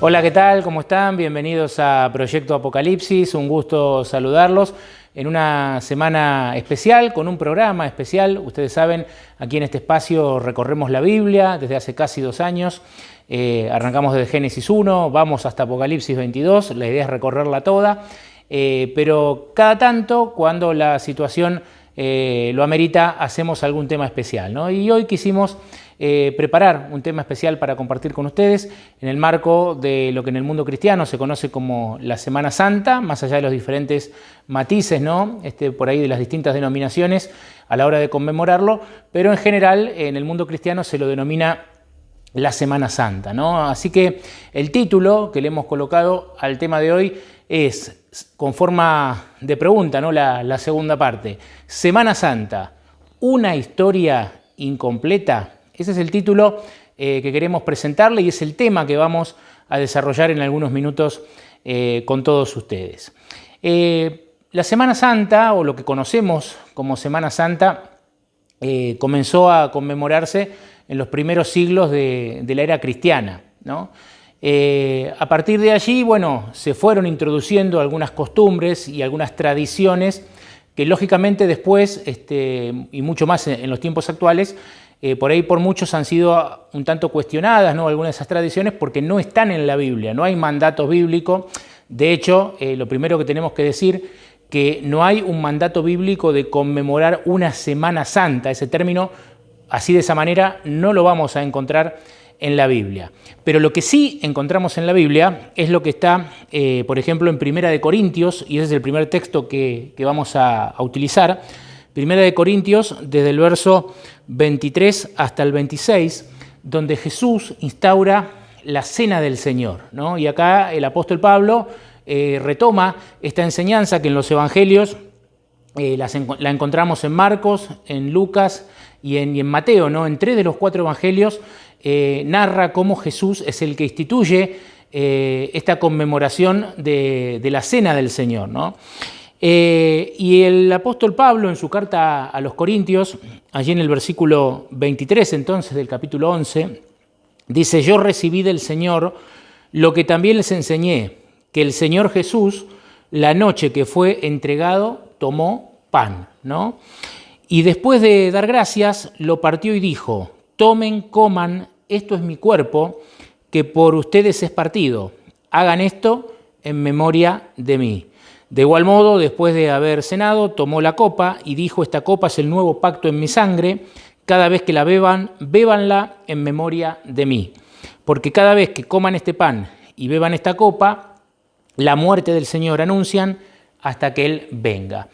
Hola, ¿qué tal? ¿Cómo están? Bienvenidos a Proyecto Apocalipsis. Un gusto saludarlos en una semana especial, con un programa especial. Ustedes saben, aquí en este espacio recorremos la Biblia desde hace casi 2 años. Arrancamos desde Génesis 1, vamos hasta Apocalipsis 22. La idea es recorrerla toda, pero cada tanto, cuando la situación lo amerita, hacemos algún tema especial, ¿no? Y hoy quisimos preparar un tema especial para compartir con ustedes en el marco de lo que en el mundo cristiano se conoce como la Semana Santa, más allá de los diferentes matices, ¿no? Por ahí de las distintas denominaciones a la hora de conmemorarlo, pero en general en el mundo cristiano se lo denomina la Semana Santa, ¿no? Así que el título que le hemos colocado al tema de hoy es, con forma de pregunta, ¿no? La segunda parte. Semana Santa, ¿una historia incompleta? Ese es el título que queremos presentarle y es el tema que vamos a desarrollar en algunos minutos con todos ustedes. La Semana Santa, o lo que conocemos como Semana Santa, comenzó a conmemorarse en los primeros siglos de la era cristiana, ¿no? A partir de allí, bueno, se fueron introduciendo algunas costumbres y algunas tradiciones que lógicamente después, y mucho más en los tiempos actuales, por ahí por muchos han sido un tanto cuestionadas, ¿no? Algunas de esas tradiciones porque no están en la Biblia, no hay mandato bíblico. De hecho, lo primero que tenemos que decir, que no hay un mandato bíblico de conmemorar una Semana Santa. Ese término, así de esa manera, no lo vamos a encontrar en la Biblia. Pero lo que sí encontramos en la Biblia es lo que está, por ejemplo, en Primera de Corintios, y ese es el primer texto que vamos a utilizar. Primera de Corintios, desde el verso 23 hasta el 26, donde Jesús instaura la Cena del Señor, ¿no? Y acá el apóstol Pablo retoma esta enseñanza que en los evangelios la encontramos en Marcos, en Lucas y en Mateo, ¿no? En 3 de los 4 evangelios narra cómo Jesús es el que instituye esta conmemoración de la Cena del Señor, ¿no? Y el apóstol Pablo, en su carta a los Corintios, allí en el versículo 23 entonces del capítulo 11, dice: yo recibí del Señor lo que también les enseñé, que el Señor Jesús, la noche que fue entregado, tomó pan, ¿no? Y después de dar gracias, lo partió y dijo: tomen, coman, esto es mi cuerpo, que por ustedes es partido. Hagan esto en memoria de mí. De igual modo, después de haber cenado, tomó la copa y dijo: esta copa es el nuevo pacto en mi sangre. Cada vez que la beban, bébanla en memoria de mí. Porque cada vez que coman este pan y beban esta copa, la muerte del Señor anuncian hasta que Él venga.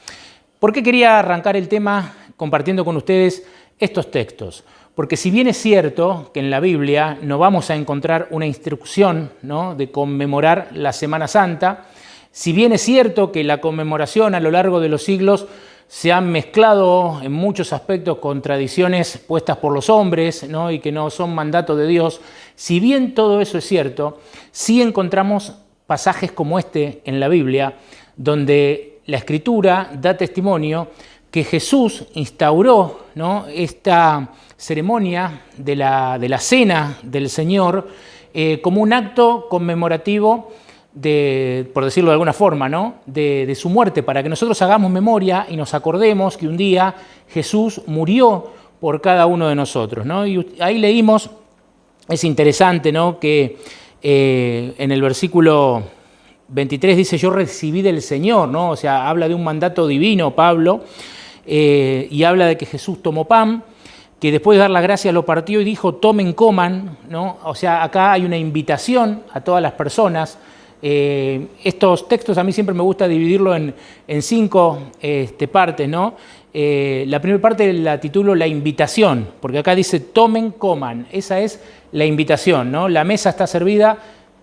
¿Por qué quería arrancar el tema compartiendo con ustedes estos textos? Porque si bien es cierto que en la Biblia no vamos a encontrar una instrucción, ¿no?, de conmemorar la Semana Santa, si bien es cierto que la conmemoración a lo largo de los siglos se han mezclado en muchos aspectos con tradiciones puestas por los hombres, ¿no?, y que no son mandato de Dios, si bien todo eso es cierto, sí encontramos pasajes como este en la Biblia, donde la Escritura da testimonio que Jesús instauró, ¿no?, esta ceremonia de la Cena del Señor como un acto conmemorativo por decirlo de alguna forma, ¿no?, de su muerte, para que nosotros hagamos memoria y nos acordemos que un día Jesús murió por cada uno de nosotros, ¿no? Y ahí leímos, es interesante, ¿no?, que en el versículo 23 dice: yo recibí del Señor, ¿no? O sea, habla de un mandato divino, Pablo, y habla de que Jesús tomó pan, que después de dar las gracias lo partió y dijo: tomen, coman, ¿no? O sea, acá hay una invitación a todas las personas. Estos textos a mí siempre me gusta dividirlo en 5 partes, ¿no? La primera parte la titulo La invitación, porque acá dice: tomen, coman. Esa es la invitación, ¿no? La mesa está servida,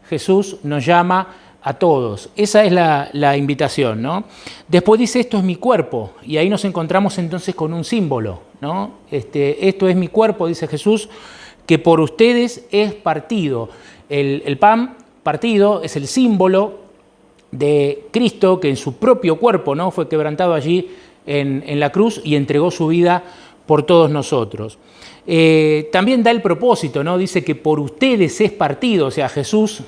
Jesús nos llama a todos. Esa es la invitación, ¿no? Después dice: esto es mi cuerpo, y ahí nos encontramos entonces con un símbolo, ¿no? Esto es mi cuerpo, dice Jesús, que por ustedes es partido. El pan partido es el símbolo de Cristo, que en su propio cuerpo, ¿no?, fue quebrantado allí en la cruz y entregó su vida por todos nosotros. También da el propósito, ¿no? Dice que por ustedes es partido, o sea, Jesús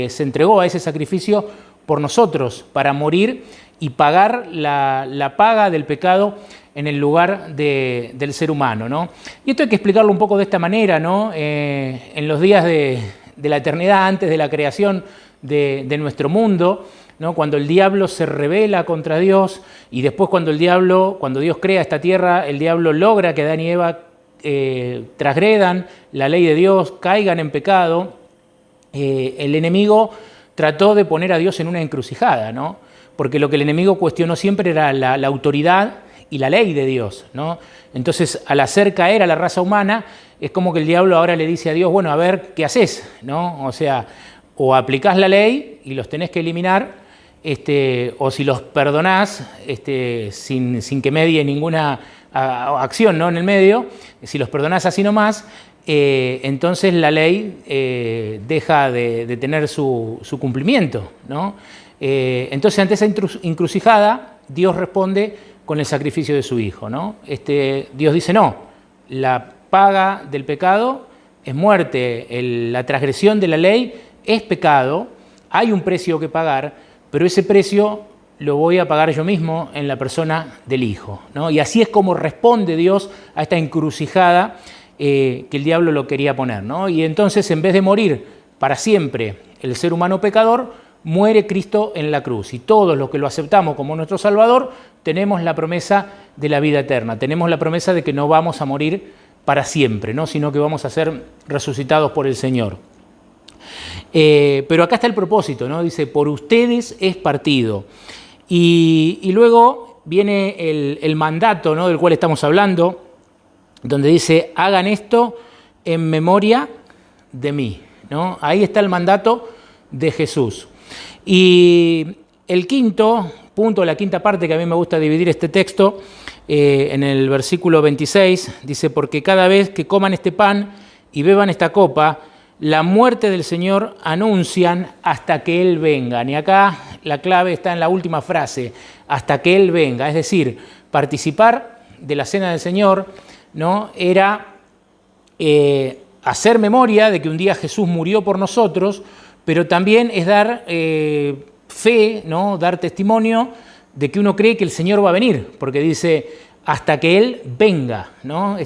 se entregó a ese sacrificio por nosotros, para morir y pagar la paga del pecado en el lugar del ser humano, ¿no? Y esto hay que explicarlo un poco de esta manera, ¿no? En los días de la eternidad, antes de la creación de nuestro mundo, ¿no? Cuando el diablo se rebela contra Dios y después cuando Dios crea esta tierra, el diablo logra que Adán y Eva transgredan la ley de Dios, caigan en pecado, el enemigo trató de poner a Dios en una encrucijada, ¿no? Porque lo que el enemigo cuestionó siempre era la autoridad y la ley de Dios, ¿no? Entonces, al hacer caer a la raza humana, es como que el diablo ahora le dice a Dios, bueno, a ver, ¿qué haces? ¿No? O sea, o aplicás la ley y los tenés que eliminar, o si los perdonás sin que medie ninguna acción, ¿no? En el medio, si los perdonás así nomás, entonces la ley deja de tener su cumplimiento, ¿no? Entonces, ante esa encrucijada, Dios responde con el sacrificio de su Hijo, ¿no? Dios dice, no, la paga del pecado es muerte, la transgresión de la ley es pecado, hay un precio que pagar, pero ese precio lo voy a pagar yo mismo en la persona del Hijo, ¿no? Y así es como responde Dios a esta encrucijada que el diablo lo quería poner, ¿no? Y entonces, en vez de morir para siempre el ser humano pecador, muere Cristo en la cruz. Y todos los que lo aceptamos como nuestro Salvador, tenemos la promesa de la vida eterna, tenemos la promesa de que no vamos a morir para siempre, ¿no? Sino que vamos a ser resucitados por el Señor. Pero acá está el propósito, ¿no? Dice, por ustedes es partido. Y luego viene el mandato, ¿no? Del cual estamos hablando, donde dice, hagan esto en memoria de mí, ¿no? Ahí está el mandato de Jesús. Y el quinto punto, la quinta parte que a mí me gusta dividir este texto, en el versículo 26, dice, porque cada vez que coman este pan y beban esta copa, la muerte del Señor anuncian hasta que Él venga. Y acá la clave está en la última frase, hasta que Él venga. Es decir, participar de la cena del Señor, ¿no? Era hacer memoria de que un día Jesús murió por nosotros, pero también es dar fe, ¿no? Dar testimonio de que uno cree que el Señor va a venir, porque dice, hasta que Él venga, ¿no?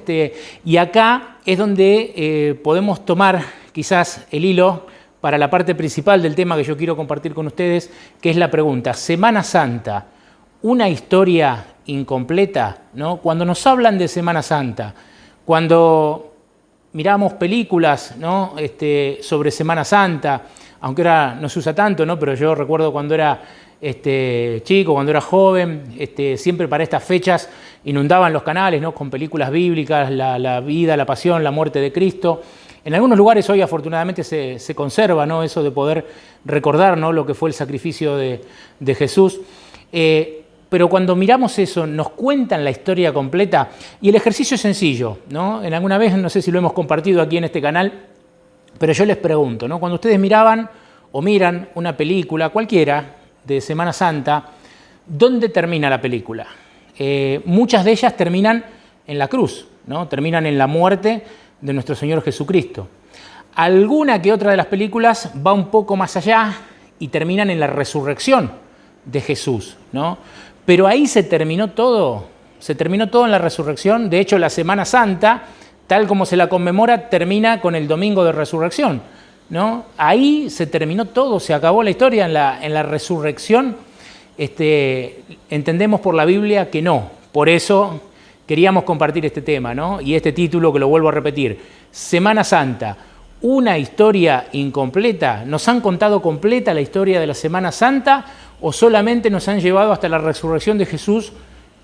Y acá es donde podemos tomar quizás el hilo para la parte principal del tema que yo quiero compartir con ustedes, que es la pregunta, Semana Santa, ¿una historia incompleta? ¿No? Cuando nos hablan de Semana Santa, cuando miramos películas, ¿no? Sobre Semana Santa, aunque ahora no se usa tanto, ¿no? Pero yo recuerdo cuando era chico, cuando era joven, siempre para estas fechas inundaban los canales, ¿no? Con películas bíblicas, la vida, la pasión, la muerte de Cristo. En algunos lugares hoy afortunadamente se conserva, ¿no? Eso de poder recordar, ¿no? Lo que fue el sacrificio de Jesús. Pero cuando miramos eso, nos cuentan la historia completa y el ejercicio es sencillo, ¿no? En alguna vez, no sé si lo hemos compartido aquí en este canal, pero yo les pregunto, ¿no? Cuando ustedes miraban o miran una película, cualquiera, de Semana Santa, ¿dónde termina la película? Muchas de ellas terminan en la cruz, ¿no? Terminan en la muerte de nuestro Señor Jesucristo. Alguna que otra de las películas va un poco más allá y terminan en la resurrección de Jesús, ¿no? Pero ahí se terminó todo en la resurrección. De hecho, la Semana Santa, tal como se la conmemora, termina con el domingo de resurrección, ¿no? Ahí se terminó todo, se acabó la historia en la resurrección. Entendemos por la Biblia que no. Por eso queríamos compartir este tema, ¿no? Y este título que lo vuelvo a repetir, Semana Santa, una historia incompleta. ¿Nos han contado completa la historia de la Semana Santa o solamente nos han llevado hasta la resurrección de Jesús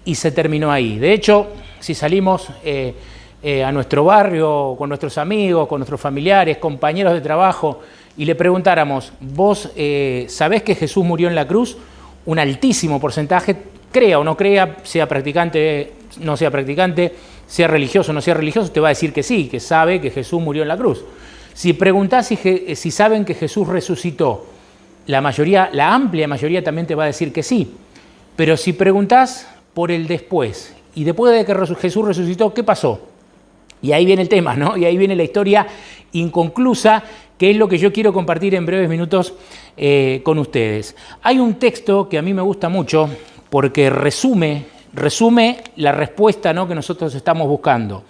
y se terminó ahí? De hecho, si salimos a nuestro barrio, con nuestros amigos, con nuestros familiares, compañeros de trabajo, y le preguntáramos, ¿vos sabés que Jesús murió en la cruz? Un altísimo porcentaje, crea o no crea, sea practicante, no sea practicante, sea religioso o no sea religioso, te va a decir que sí, que sabe que Jesús murió en la cruz. Si preguntás si saben que Jesús resucitó, la amplia mayoría también te va a decir que sí. Pero si preguntás por el después, y después de que Jesús resucitó, ¿qué pasó? Y ahí viene el tema, ¿no? Y ahí viene la historia inconclusa que es lo que yo quiero compartir en breves minutos con ustedes. Hay un texto que a mí me gusta mucho porque resume la respuesta, ¿no?, que nosotros estamos buscando.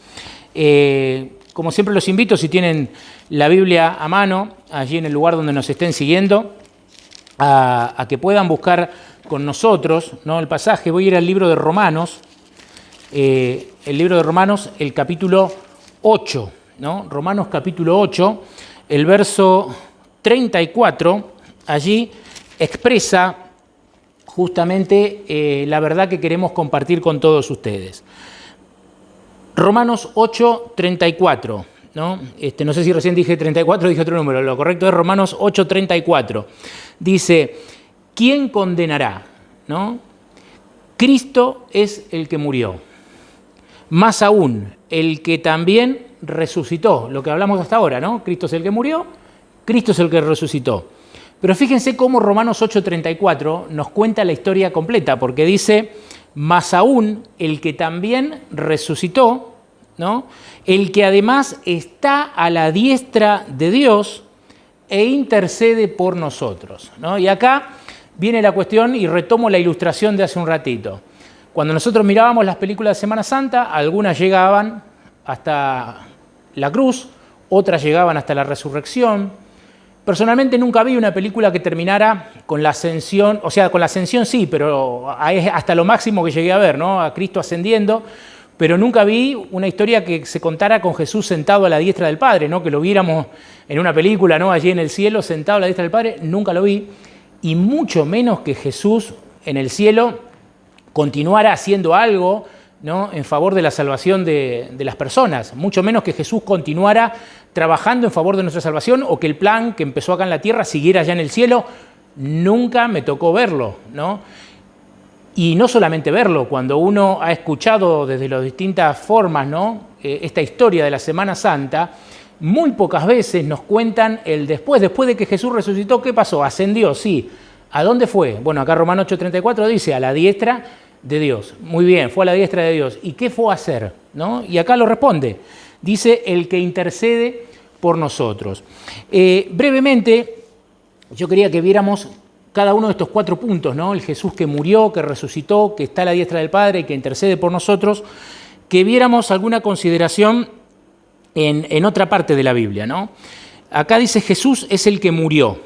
Como siempre los invito, si tienen la Biblia a mano, allí en el lugar donde nos estén siguiendo, a que puedan buscar con nosotros, ¿no?, el pasaje. Voy a ir al libro de Romanos, el capítulo 8, ¿no? Romanos capítulo 8, el verso 34, allí expresa justamente la verdad que queremos compartir con todos ustedes. Romanos 8, 34, ¿no? No sé si recién dije 34 o dije otro número, lo correcto es Romanos 8, 34. Dice, ¿quién condenará? ¿No? Cristo es el que murió. Más aún, el que también resucitó, lo que hablamos hasta ahora, ¿no? Cristo es el que murió, Cristo es el que resucitó. Pero fíjense cómo Romanos 8:34 nos cuenta la historia completa, porque dice, más aún, el que también resucitó, ¿no?, el que además está a la diestra de Dios e intercede por nosotros, ¿no? Y acá viene la cuestión y retomo la ilustración de hace un ratito. Cuando nosotros mirábamos las películas de Semana Santa, algunas llegaban hasta la cruz, otras llegaban hasta la resurrección. Personalmente nunca vi una película que terminara con la ascensión, o sea, con la ascensión sí, pero hasta lo máximo que llegué a ver, ¿no?, a Cristo ascendiendo, pero nunca vi una historia que se contara con Jesús sentado a la diestra del Padre, ¿no?, que lo viéramos en una película, ¿no?, allí en el cielo, sentado a la diestra del Padre, nunca lo vi, y mucho menos que Jesús en el cielo continuara haciendo algo, ¿no?, en favor de la salvación de las personas, mucho menos que Jesús continuara trabajando en favor de nuestra salvación o que el plan que empezó acá en la tierra siguiera allá en el cielo. Nunca me tocó verlo, ¿no? Y no solamente verlo, cuando uno ha escuchado desde las distintas formas, ¿no?, esta historia de la Semana Santa, muy pocas veces nos cuentan el después de que Jesús resucitó. ¿Qué pasó? Ascendió, sí. ¿A dónde fue? Bueno, acá Romanos 8:34 dice, a la diestra de Dios. Muy bien, fue a la diestra de Dios. ¿Y qué fue a hacer? ¿No? Y acá lo responde. Dice, el que intercede por nosotros. Brevemente, yo quería que viéramos cada uno de estos 4 puntos, ¿no? El Jesús que murió, que resucitó, que está a la diestra del Padre y que intercede por nosotros, que viéramos alguna consideración en otra parte de la Biblia, ¿no? Acá dice, Jesús es el que murió.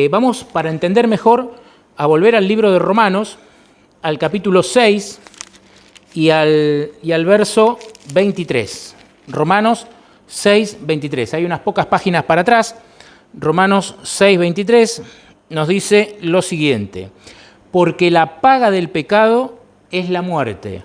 Vamos, para entender mejor, a volver al libro de Romanos, al capítulo 6 y al verso 23. Romanos 6, 23. Hay unas pocas páginas para atrás. Romanos 6, 23 nos dice lo siguiente. Porque la paga del pecado es la muerte,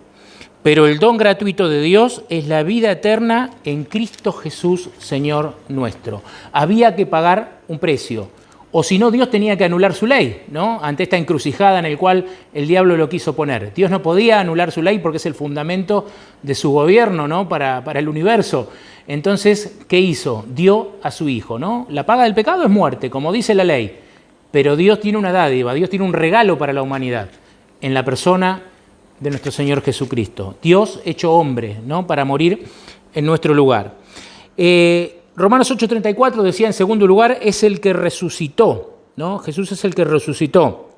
pero el don gratuito de Dios es la vida eterna en Cristo Jesús, Señor nuestro. Había que pagar un precio. O si no, Dios tenía que anular su ley, ¿no?, ante esta encrucijada en la cual el diablo lo quiso poner. Dios no podía anular su ley porque es el fundamento de su gobierno, ¿no?, para el universo. Entonces, ¿qué hizo? Dio a su Hijo, ¿no? La paga del pecado es muerte, como dice la ley, pero Dios tiene una dádiva, Dios tiene un regalo para la humanidad, en la persona de nuestro Señor Jesucristo. Dios hecho hombre, ¿no?, para morir en nuestro lugar. Romanos 8:34 decía en segundo lugar, es el que resucitó, ¿no? Jesús es el que resucitó.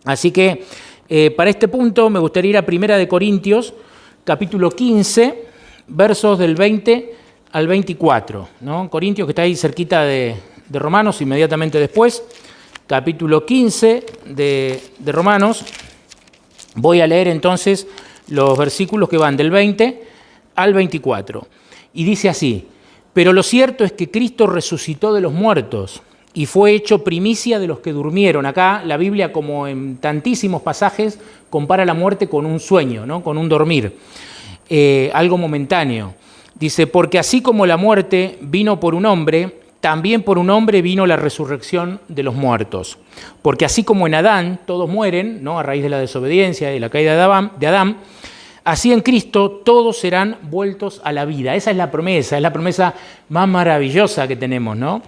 Así que para este punto me gustaría ir a 1 Corintios, capítulo 15, versos del 20 al 24, ¿no? Corintios, que está ahí cerquita de Romanos, inmediatamente después, capítulo 15 de Romanos. Voy a leer entonces los versículos que van del 20 al 24. Y dice así, pero lo cierto es que Cristo resucitó de los muertos y fue hecho primicia de los que durmieron. Acá la Biblia, como en tantísimos pasajes, compara la muerte con un sueño, ¿no?, con un dormir, algo momentáneo. Dice, porque así como la muerte vino por un hombre, también por un hombre vino la resurrección de los muertos. Porque así como en Adán todos mueren, ¿no?, a raíz de la desobediencia y la caída de Adán, así en Cristo todos serán vueltos a la vida. Esa es la promesa más maravillosa que tenemos, ¿no?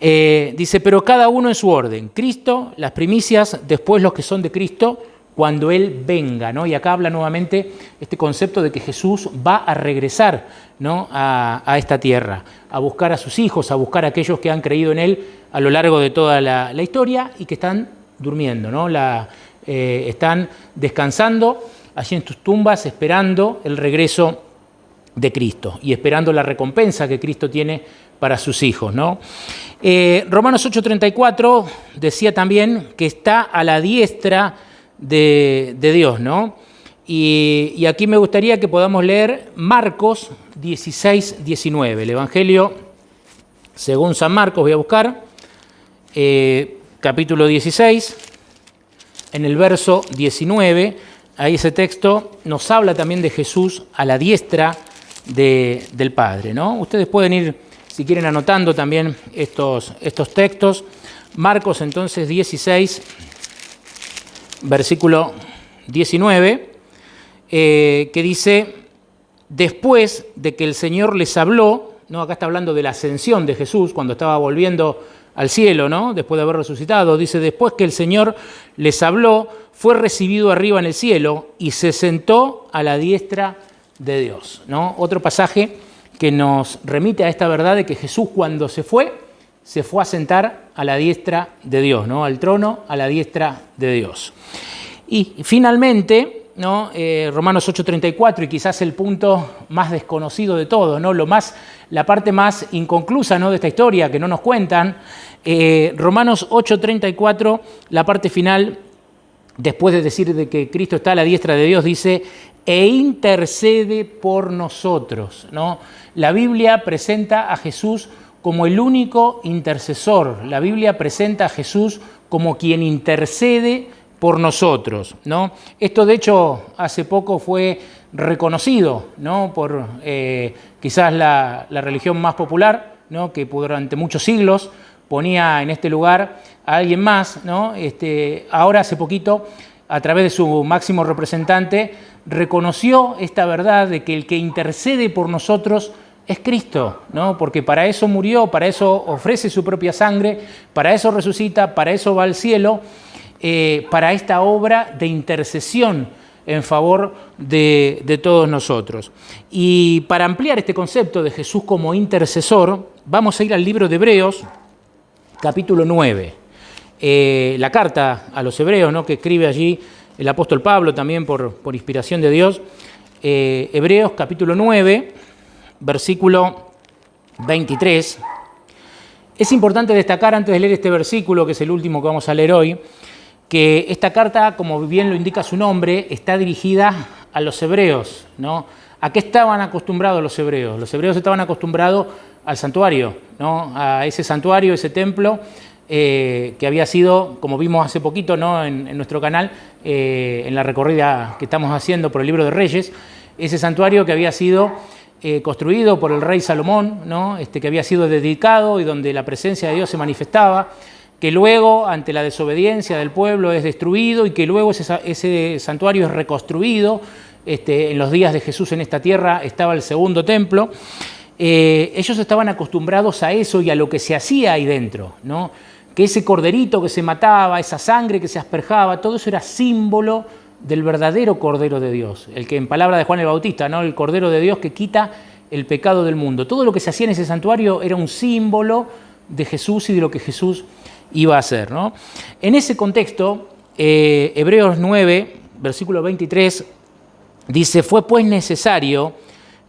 Dice, pero cada uno en su orden. Cristo, las primicias, después los que son de Cristo, cuando Él venga, ¿no? Y acá habla nuevamente este concepto de que Jesús va a regresar, ¿no? a esta tierra, a buscar a sus hijos, a buscar a aquellos que han creído en Él a lo largo de toda la historia y que están durmiendo, ¿no? Están descansando allí en sus tumbas, esperando el regreso de Cristo y esperando la recompensa que Cristo tiene para sus hijos, ¿no? Romanos 8:34 decía también que está a la diestra de Dios, ¿no? Y aquí me gustaría que podamos leer Marcos 16:19, el Evangelio según San Marcos, voy a buscar, capítulo 16, en el verso 19, ahí ese texto nos habla también de Jesús a la diestra del Padre, ¿no? Ustedes pueden ir, si quieren, anotando también estos textos. Marcos entonces 16, versículo 19, que dice, después de que el Señor les habló, ¿no? Acá está hablando de la ascensión de Jesús, cuando estaba volviendo al cielo, ¿no? Después de haber resucitado, dice, después que el Señor les habló, fue recibido arriba en el cielo y se sentó a la diestra de Dios, ¿no? Otro pasaje que nos remite a esta verdad de que Jesús, cuando se fue a sentar a la diestra de Dios, ¿no? Al trono, a la diestra de Dios. Y finalmente, ¿no? Romanos 8:34, y quizás el punto más desconocido de todo, ¿no? La parte más inconclusa, ¿no? de esta historia que no nos cuentan, Romanos 8:34, la parte final, después de decir de que Cristo está a la diestra de Dios, dice, e intercede por nosotros, ¿no? La Biblia presenta a Jesús como el único intercesor. La Biblia presenta a Jesús como quien intercede por nosotros, ¿no? Esto, de hecho, hace poco fue reconocido, ¿no? por quizás la religión más popular, ¿no? que durante muchos siglos ponía en este lugar a alguien más, ¿no? Ahora, hace poquito, a través de su máximo representante, reconoció esta verdad de que el que intercede por nosotros es Cristo, ¿no? Porque para eso murió, para eso ofrece su propia sangre, para eso resucita, para eso va al cielo, para esta obra de intercesión en favor de todos nosotros. Y para ampliar este concepto de Jesús como intercesor, vamos a ir al libro de Hebreos, capítulo 9. La carta a los hebreos, ¿no? que escribe allí el apóstol Pablo, también por inspiración de Dios. Hebreos, capítulo 9, versículo 23. Es importante destacar, antes de leer este versículo, que es el último que vamos a leer hoy, que esta carta, como bien lo indica su nombre, está dirigida a los hebreos, ¿no? ¿A qué estaban acostumbrados los hebreos? Los hebreos estaban acostumbrados al santuario, ¿no? A ese santuario, ese templo, que había sido, como vimos hace poquito, ¿no? en nuestro canal, en la recorrida que estamos haciendo por el libro de Reyes, ese santuario que había sido construido por el rey Salomón, ¿no? Que había sido dedicado y donde la presencia de Dios se manifestaba, que luego, ante la desobediencia del pueblo, es destruido y que luego ese santuario es reconstruido. En los días de Jesús en esta tierra estaba el segundo templo. Ellos estaban acostumbrados a eso y a lo que se hacía ahí dentro, ¿no? Que ese corderito que se mataba, esa sangre que se asperjaba, todo eso era símbolo del verdadero Cordero de Dios, el que en palabra de Juan el Bautista, ¿no? El Cordero de Dios que quita el pecado del mundo. Todo lo que se hacía en ese santuario era un símbolo de Jesús y de lo que Jesús iba a hacer, ¿no? En ese contexto, Hebreos 9, versículo 23, dice, fue pues necesario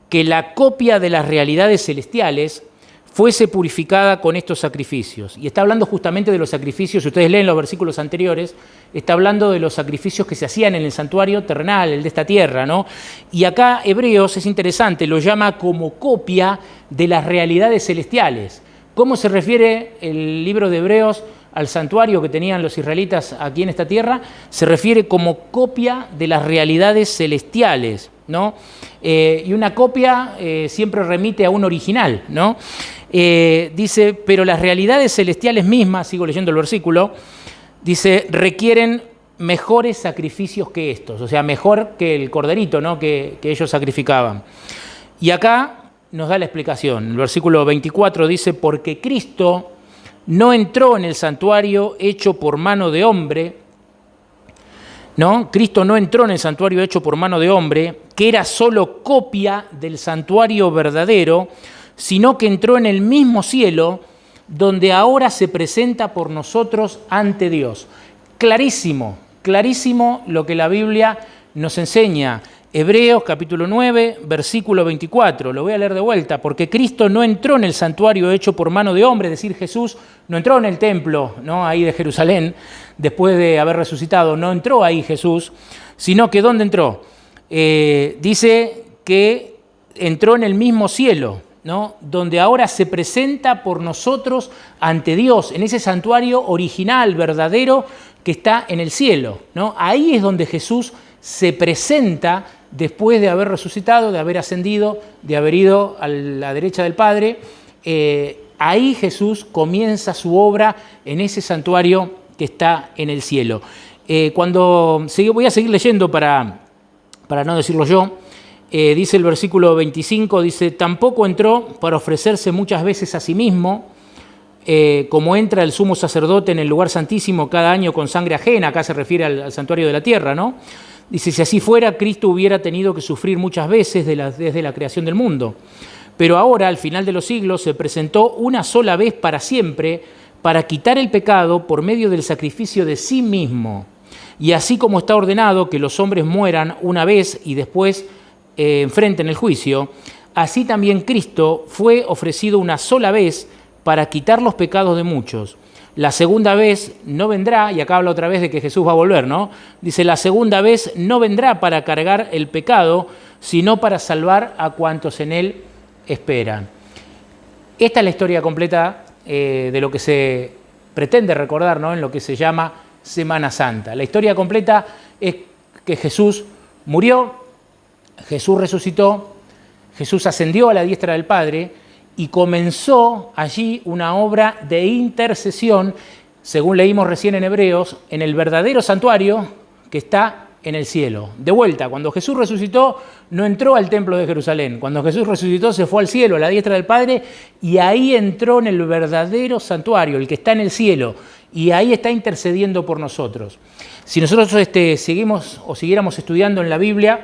que la copia de las realidades celestiales fuese purificada con estos sacrificios. Y está hablando justamente de los sacrificios, si ustedes leen los versículos anteriores, está hablando de los sacrificios que se hacían en el santuario terrenal, el de esta tierra, ¿no? Y acá Hebreos, es interesante, lo llama como copia de las realidades celestiales. ¿Cómo se refiere el libro de Hebreos al santuario que tenían los israelitas aquí en esta tierra? Se refiere como copia de las realidades celestiales, ¿no? Y una copia siempre remite a un original, ¿no? Dice, pero las realidades celestiales mismas, sigo leyendo el versículo, dice, requieren mejores sacrificios que estos, o sea, mejor que el corderito, ¿no? que ellos sacrificaban. Y acá nos da la explicación. El versículo 24 dice, porque Cristo no entró en el santuario hecho por mano de hombre, ¿no? Cristo no entró en el santuario hecho por mano de hombre, que era solo copia del santuario verdadero, sino que entró en el mismo cielo, donde ahora se presenta por nosotros ante Dios. Clarísimo, clarísimo lo que la Biblia nos enseña. Hebreos capítulo 9, versículo 24, lo voy a leer de vuelta, porque Cristo no entró en el santuario hecho por mano de hombre, es decir, Jesús no entró en el templo, ¿no? Ahí de Jerusalén, después de haber resucitado, no entró ahí Jesús, sino que ¿dónde entró? Dice que entró en el mismo cielo, ¿no? Donde ahora se presenta por nosotros ante Dios, en ese santuario original, verdadero, que está en el cielo, ¿no? Ahí es donde Jesús se presenta después de haber resucitado, de haber ascendido, de haber ido a la derecha del Padre. Ahí Jesús comienza su obra en ese santuario que está en el cielo. Voy a seguir leyendo para no decirlo yo. Dice el versículo 25, dice, tampoco entró para ofrecerse muchas veces a sí mismo, como entra el sumo sacerdote en el lugar santísimo cada año con sangre ajena, acá se refiere al santuario de la tierra, ¿no? Dice, si así fuera, Cristo hubiera tenido que sufrir muchas veces desde la creación del mundo. Pero ahora, al final de los siglos, se presentó una sola vez para siempre para quitar el pecado por medio del sacrificio de sí mismo. Y así como está ordenado que los hombres mueran una vez y después enfrenten el juicio, así también Cristo fue ofrecido una sola vez para quitar los pecados de muchos. La segunda vez no vendrá, y acá habla otra vez de que Jesús va a volver, ¿no? Dice, la segunda vez no vendrá para cargar el pecado, sino para salvar a cuantos en él esperan. Esta es la historia completa de lo que se pretende recordar, ¿no? En lo que se llama Semana Santa. La historia completa es que Jesús murió, Jesús resucitó, Jesús ascendió a la diestra del Padre, y comenzó allí una obra de intercesión, según leímos recién en Hebreos, en el verdadero santuario que está en el cielo. De vuelta, cuando Jesús resucitó, no entró al templo de Jerusalén. Cuando Jesús resucitó, se fue al cielo, a la diestra del Padre, y ahí entró en el verdadero santuario, el que está en el cielo, y ahí está intercediendo por nosotros. Si nosotros siguiéramos estudiando en la Biblia,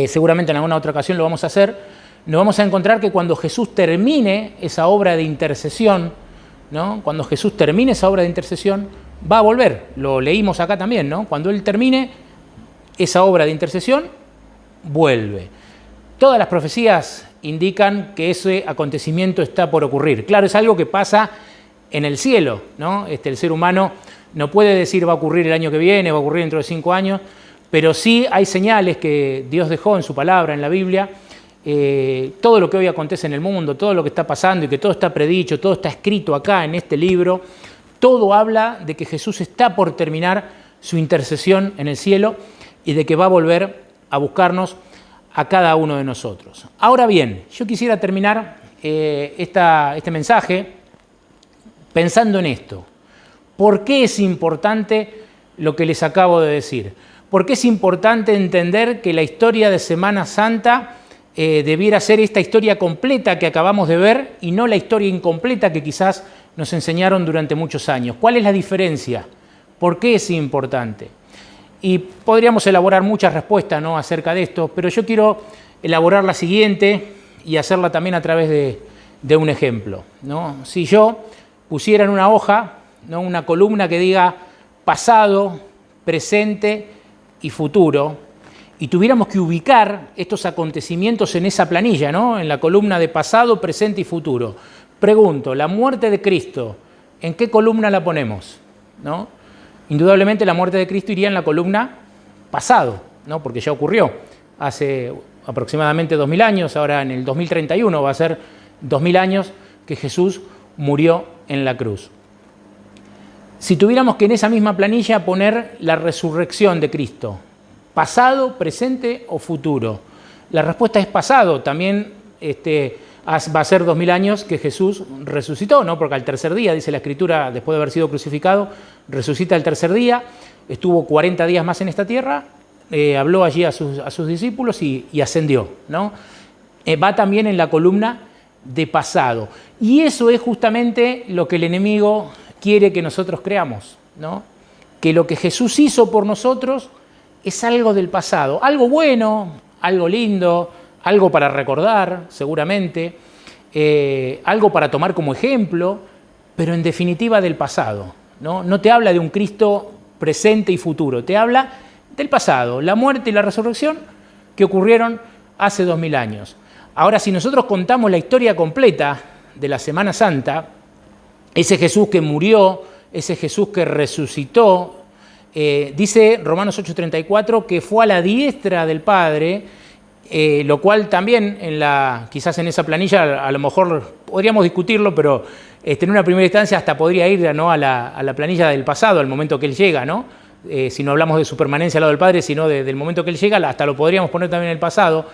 seguramente en alguna otra ocasión lo vamos a hacer, nos vamos a encontrar que cuando Jesús termine esa obra de intercesión, ¿no? Cuando Jesús termine esa obra de intercesión, va a volver. Lo leímos acá también, ¿no? Cuando Él termine esa obra de intercesión, vuelve. Todas las profecías indican que ese acontecimiento está por ocurrir. Claro, es algo que pasa en el cielo, ¿no? El ser humano no puede decir va a ocurrir el año que viene, va a ocurrir dentro de 5 años, pero sí hay señales que Dios dejó en su palabra, en la Biblia. Todo lo que hoy acontece en el mundo, todo lo que está pasando y que todo está predicho, todo está escrito acá en este libro, todo habla de que Jesús está por terminar su intercesión en el cielo y de que va a volver a buscarnos a cada uno de nosotros. Ahora bien, yo quisiera terminar este mensaje pensando en esto. ¿Por qué es importante lo que les acabo de decir? ¿Por qué es importante entender que la historia de Semana Santa debiera ser esta historia completa que acabamos de ver y no la historia incompleta que quizás nos enseñaron durante muchos años? ¿Cuál es la diferencia? ¿Por qué es importante? Y podríamos elaborar muchas respuestas, ¿no?, acerca de esto, pero yo quiero elaborar la siguiente y hacerla también a través de un ejemplo, ¿no? Si yo pusiera en una hoja, ¿no?, una columna que diga pasado, presente y futuro, y tuviéramos que ubicar estos acontecimientos en esa planilla, ¿no?, en la columna de pasado, presente y futuro. Pregunto, la muerte de Cristo, ¿en qué columna la ponemos? ¿No? Indudablemente la muerte de Cristo iría en la columna pasado, ¿no?, porque ya ocurrió hace aproximadamente 2000 años, ahora en el 2031 va a ser 2000 años que Jesús murió en la cruz. Si tuviéramos que en esa misma planilla poner la resurrección de Cristo, ¿pasado, presente o futuro? La respuesta es pasado. También va a ser 2000 años que Jesús resucitó, ¿no? Porque al tercer día, dice la Escritura, después de haber sido crucificado, resucita al tercer día, estuvo 40 días más en esta tierra, habló allí a sus discípulos y ascendió, ¿no? Va también en la columna de pasado. Y eso es justamente lo que el enemigo quiere que nosotros creamos, ¿no? que lo que Jesús hizo por nosotros es algo del pasado, algo bueno, algo lindo, algo para recordar seguramente, algo para tomar como ejemplo, pero en definitiva del pasado, ¿no? No te habla de un Cristo presente y futuro, te habla del pasado, la muerte y la resurrección que ocurrieron hace 2000 años. Ahora, si nosotros contamos la historia completa de la Semana Santa, ese Jesús que murió, ese Jesús que resucitó, dice Romanos 8:34 que fue a la diestra del Padre, lo cual también quizás en esa planilla a lo mejor podríamos discutirlo, pero en una primera instancia hasta podría ir, ¿no?, a la planilla del pasado, al momento que Él llega, ¿no? Si no hablamos de su permanencia al lado del Padre, sino del momento que Él llega, hasta lo podríamos poner también en el pasado.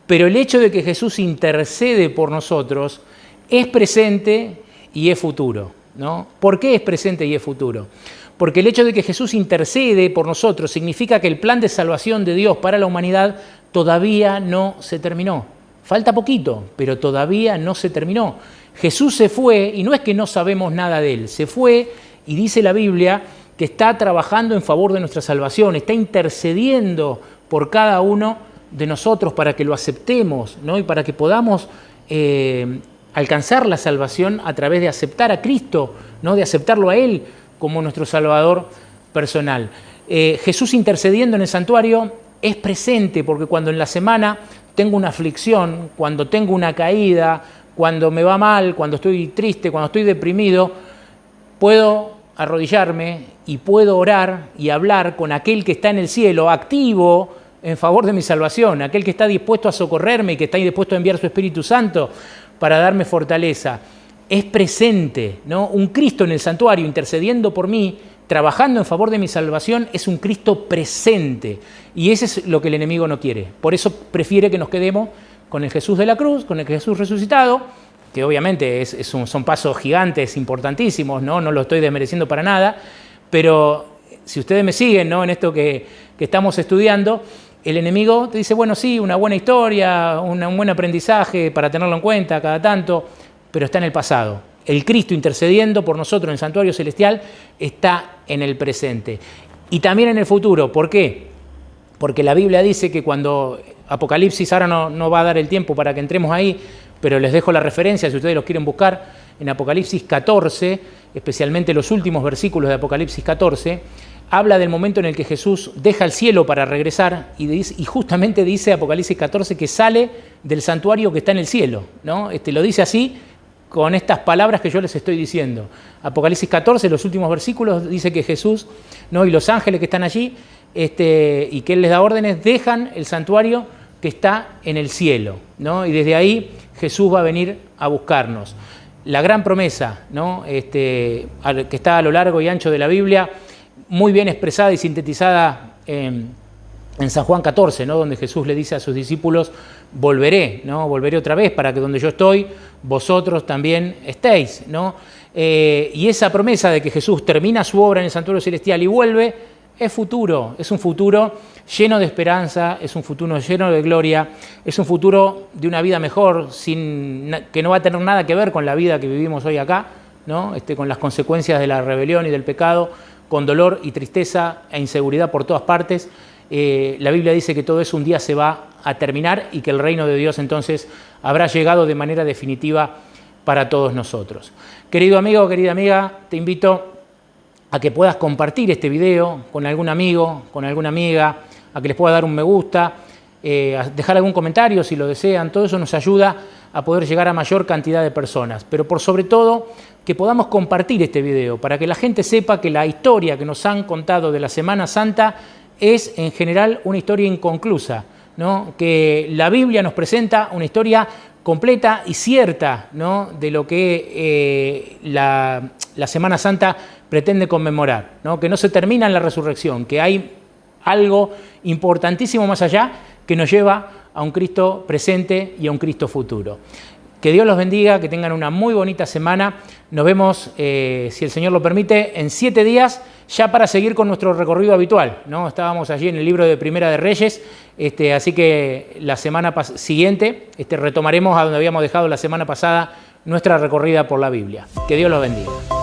Pero el hecho de que Jesús intercede por nosotros es presente y es futuro, ¿no? ¿Por qué es presente y es futuro? Porque el hecho de que Jesús intercede por nosotros significa que el plan de salvación de Dios para la humanidad todavía no se terminó. Falta poquito, pero todavía no se terminó. Jesús se fue, y no es que no sabemos nada de Él, se fue y dice la Biblia que está trabajando en favor de nuestra salvación, está intercediendo por cada uno de nosotros para que lo aceptemos, ¿no? Y para que podamos alcanzar la salvación a través de aceptar a Cristo, ¿no? De aceptarlo a Él como nuestro Salvador personal. Jesús intercediendo en el santuario es presente, porque cuando en la semana tengo una aflicción, cuando tengo una caída, cuando me va mal, cuando estoy triste, cuando estoy deprimido, puedo arrodillarme y puedo orar y hablar con aquel que está en el cielo, activo en favor de mi salvación, aquel que está dispuesto a socorrerme y que está dispuesto a enviar su Espíritu Santo para darme fortaleza. Es presente, ¿no? Un Cristo en el santuario intercediendo por mí, trabajando en favor de mi salvación, es un Cristo presente. Y eso es lo que el enemigo no quiere. Por eso prefiere que nos quedemos con el Jesús de la cruz, con el Jesús resucitado, que obviamente son pasos gigantes, importantísimos, ¿no? No lo estoy desmereciendo para nada, pero si ustedes me siguen, ¿no?, en esto que estamos estudiando, el enemigo te dice, bueno, sí, una buena historia, un buen aprendizaje para tenerlo en cuenta cada tanto, pero está en el pasado. El Cristo intercediendo por nosotros en el santuario celestial está en el presente. Y también en el futuro. ¿Por qué? Porque la Biblia dice que cuando Apocalipsis, ahora no va a dar el tiempo para que entremos ahí, pero les dejo la referencia si ustedes los quieren buscar, en Apocalipsis 14, especialmente los últimos versículos de Apocalipsis 14, habla del momento en el que Jesús deja el cielo para regresar y justamente dice Apocalipsis 14 que sale del santuario que está en el cielo, ¿no? Lo dice así con estas palabras que yo les estoy diciendo. Apocalipsis 14, los últimos versículos, dice que Jesús, ¿no?, y los ángeles que están allí y que Él les da órdenes, dejan el santuario que está en el cielo, ¿no? Y desde ahí Jesús va a venir a buscarnos. La gran promesa, ¿no?, que está a lo largo y ancho de la Biblia, muy bien expresada y sintetizada en San Juan 14, ¿no?, donde Jesús le dice a sus discípulos, volveré, ¿no?, volveré otra vez para que donde yo estoy, vosotros también estéis, ¿no? Y esa promesa de que Jesús termina su obra en el santuario celestial y vuelve, es futuro, es un futuro lleno de esperanza, es un futuro lleno de gloria, es un futuro de una vida mejor, que no va a tener nada que ver con la vida que vivimos hoy acá, ¿no? Con las consecuencias de la rebelión y del pecado, con dolor y tristeza e inseguridad por todas partes. La Biblia dice que todo eso un día se va a terminar y que el reino de Dios entonces habrá llegado de manera definitiva para todos nosotros. Querido amigo, querida amiga, te invito a que puedas compartir este video con algún amigo, con alguna amiga, a que les pueda dar un me gusta, a dejar algún comentario si lo desean. Todo eso nos ayuda a poder llegar a mayor cantidad de personas. Pero por sobre todo, que podamos compartir este video para que la gente sepa que la historia que nos han contado de la Semana Santa es en general una historia inconclusa, ¿no? Que la Biblia nos presenta una historia completa y cierta, ¿no?, de lo que la Semana Santa pretende conmemorar, ¿no? Que no se termina en la resurrección, que hay algo importantísimo más allá que nos lleva a un Cristo presente y a un Cristo futuro. Que Dios los bendiga, que tengan una muy bonita semana. Nos vemos, si el Señor lo permite, en 7 días, ya para seguir con nuestro recorrido habitual, ¿no? Estábamos allí en el libro de Primera de Reyes, así que la semana siguiente retomaremos a donde habíamos dejado la semana pasada nuestra recorrida por la Biblia. Que Dios los bendiga.